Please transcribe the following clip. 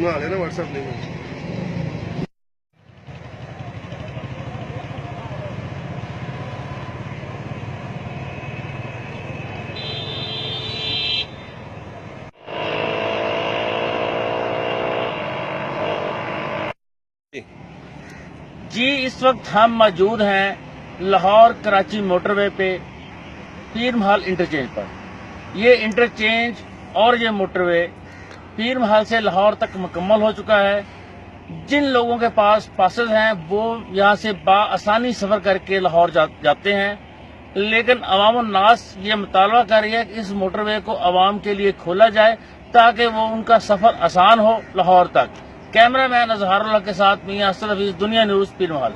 बना लेना व्हाट्सएप नहीं जी, इस वक्त हम मौजूद हैं लाहौर कराची मोटरवे पे पीर महल इंटरचेंज पर। ये इंटरचेंज और ये मोटरवे पीर महल से लाहौर तक मुकम्मल हो चुका है। जिन लोगों के पास पासेस हैं वो यहाँ से आसानी सफर करके लाहौर जाते हैं, लेकिन अवाम नास ये मुतालबा कर रही है कि इस मोटरवे को अवाम के लिए खोला जाए ताकि वो उनका सफर आसान हो लाहौर तक। कैमरामैन अजहरुल्लाह के साथ मियां असद हफीज, दुनिया न्यूज, पीर महल।